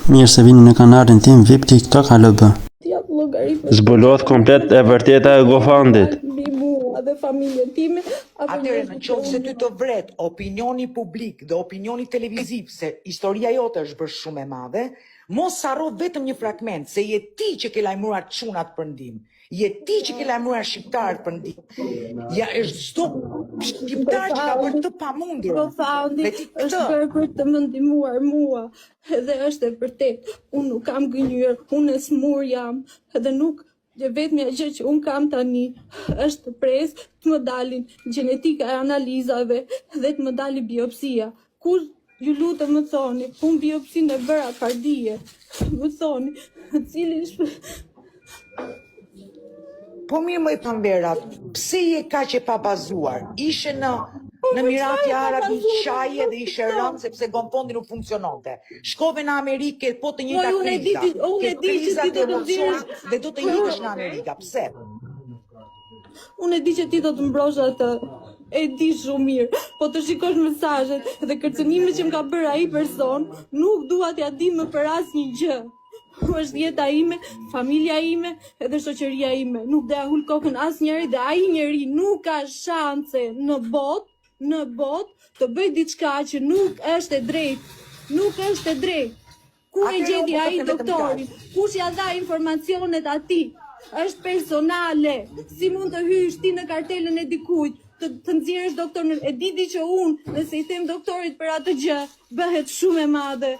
Mirë se vini në kanalin tim VIP TikTok HLB. Zbulohet komplet e vërteta e GoFundit. Dhe familjen time. Atëherë në qoftë se ty të vret opinioni publik dhe opinioni televiziv se historia jote është bërë shumë e madhe, mos harro vetëm një fragment se je ti që ke lajmëruar çunat për ndihmë. Je ti që ke lajmëruar shqiptarët për ndihmë. Ja është çdo shqiptar që ka bërë të pamundur. GoFundit është bërë për të më ndihmuar mua. Edhe është e vërtet. Unë nuk kam gënjur, unë e smur jam. Edhe nuk vetmja gjë që unë kam tani është të pres të më dalin gjenetika e analizave dhe të më dali biopsia. Kur ju lutem më thoni, unë biopsinë e bëra kardie. Më thoni, cili Po mirë më i Pamberat, pse je kaq e pabazuar? Ishe në Emiratja Arabe, qaje dhe ishe rënë sepse GoFundi nuk funksiononte. Shkove në Amerikë, po të njëjta kriza. Ke krizat e emocionit dhe do të ikësh në Amerikë. Pse? Unë e di që ti do të mbrosh atë. E di shumë mirë, po të shikosh mesazhet dhe kërcënimet që më ka bërë ai person, nuk dua t'ja di më për asnjë gjë. Është jeta ime, familja ime edhe shoqëria ime. Nuk do ja hul kokën asnjëri dhe ai njeri nuk ka shanse në botë të bëj diçka që nuk është e drejtë. Nuk është e drejtë. Ku e gjeti ai doktorin? Kush ja dha informacionet atij? Është personale. Si mund të hysh ti në kartelën e dikujt? Të nxjerrësh doktorin? E di që unë, nëse i them doktorit për atë gjë, bëhet shumë e madhe.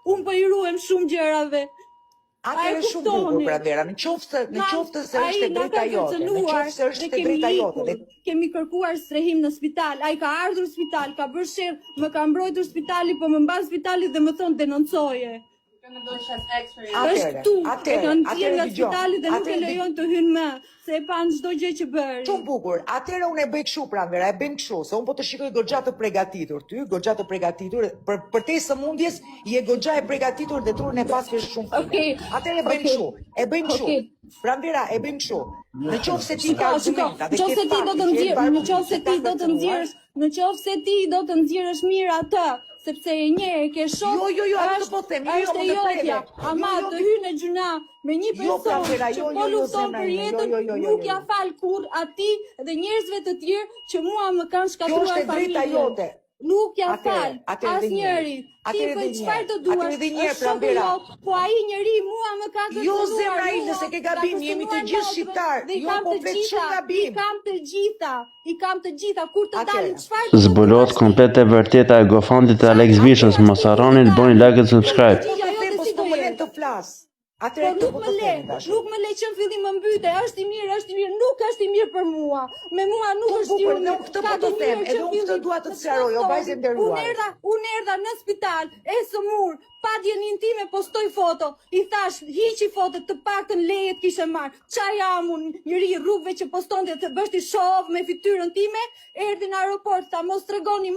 Unë po i ruhem shumë gjërave. Atëherë shumë bukur pra Vera, në qoftë se është e drejta jote, në qoftë se është e drejta jote. Kemi kërkuar strehim në spital, ai ka ardhur në spital, ka bërë sherr, më ka mbrojtur spitali, po më mban spitali dhe më thon denoncoje. Atëherë në spitali dhe nuk e lejojnë të hynë më, se e pan çdo gjë që bëri. Shumë bukur. Atëherë unë e bëj kështu pra Vera, e bëjmë kështu, se unë po të shikoj goxha të përgatitur ty, goxha të përgatitur për te sëmundjes, je goxha e përgatitur dhe trurën e pasve shumë. Atëherë e bëjmë kështu. E bëjmë kështu. Pra Vera, e bëjmë kështu. Në qoftë se ti ka argumenta dhe ke fakte, në qoftë se ti do të nxjerrësh mirë atë, sepse e nje e ke shoh. Jo, atë po them, është e jotja. Ama të hyjë në gjuna me një person që po lufton për jetën, nuk ja fal kurrë atij dhe njerëzve të tjerë që mua më kanë shkatruar familjen. Nuk ja fal asnjëri. Ti bëj çfarë të duash. Atëherë një herë pra Vera. Po ai njeri mua më ka kërkuar. Jo zemra ime, nëse ke gabim, jemi të gjithë shqiptar. Jo komplet shumë gabim. I kam të gjitha. Kur të dalin çfarë? Zbulohet komplet e vërteta e GoFundit të Alex Vishës. Mos harroni të bëni like dhe subscribe. Po më lën të flas. Atëherë nuk më le që në fillim më mbyte, është i mirë, nuk është i mirë për mua. Me mua nuk është i mirë. Nuk këtë po të them, edhe unë këtë dua të sqaroj, o vajzë e nderuar. Unë erdha në spital, e sëmur, padjen intime postoj foto, i thash, hiqi foto, të paktën lejet kishe marrë. Qa jam unë, njëri rrugëve që postonte të bështi shoh me fytyrën time, erdhi në aeroport, tha mos tregoni,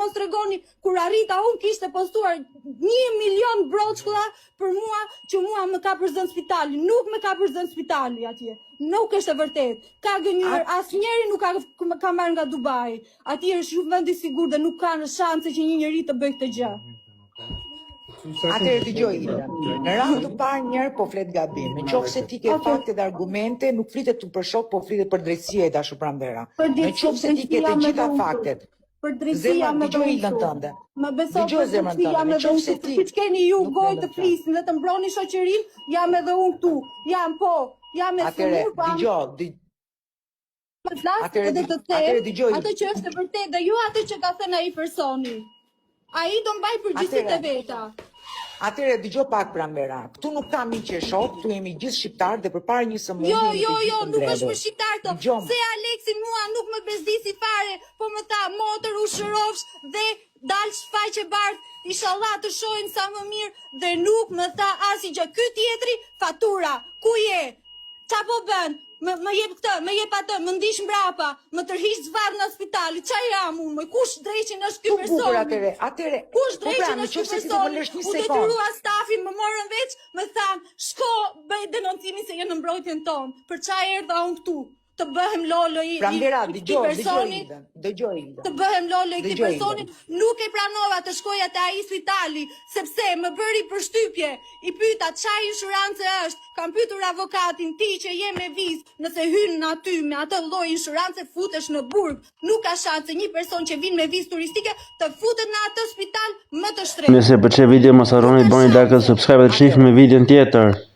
kur arrita unë kishte postuar 1 milion broçkulla për mua, që mua më ka përzën spitali, nuk më ka përzën spitali atje. Nuk është e vërtet. Ka gënjur, asnjëri nuk ka marrë nga Dubai. Atje është shumë vend i sigurt dhe nuk ka në shanse që një njeri të bëjë këtë gjë. Atëherë dëgjoj, në radhë të parë njërë po flet gabim. Në qoftë se ti ke fakte dhe argumente, nuk flitet për shok, po flitet për drejtësia e dashur Pranvera. Në qoftë se ti ke të gjitha faktet. Për drejtësia me tënde. Më beso për drejtësia me dhënshë. Siç keni ju gojë të flisin dhe të mbroni shoqërinë, jam edhe unë këtu. Jam e sëmur, po Atëherë dëgjoj. Atë që është e vërtetë dhe jo atë që ka thënë ai personi. Ai do mbaj përgjegjësitë e veta. Atëherë dëgjoj pak Pranvera. Këtu nuk kam miq e shoh, këtu jemi gjithë shqiptar dhe përpara një sëmundje. Jo, nuk është për shqiptar to. Se Aleksin mua nuk më bezdisi fare, po më tha motor u shërofsh dhe dalsh faqe bardh. Inshallah të shohin sa më mirë dhe nuk më tha asnjë gjë. Ky tjetri fatura. Ku je? Qa po bën? Më jep këtë, më jep atë, më ndish mbrapa, më tërhiq zvarr në spital. Qa jam unë? Kush drejqin është ky person? Atëre. Kush drejqin është ky person? U detyrua stafin, më morën veç, më than, shko bëj denoncimin se je në mbrojtjen tonë. Për qa erdha unë këtu? të bëhem lolo i Pranvera, këtij dëgjoj personi, Ildën, dëgjoj Ildën. të bëhem lolo i këtij Dëgjoj, personi, Ildën. nuk e pranova të shkoja te ai spitali, sepse më bëri përshtypje. I pyeta çfarë inshurancë është. Kam pyetur avokatin, ti që je me vizë, nëse hyn aty me atë lloj inshurance futesh në burg. Nuk ka shanse një person që vin me vizë turistike të futet në atë spital më të shtrenjtë. Nëse pëlqej video mos harroni bani like dhe subscribe dhe shihni me videon tjetër.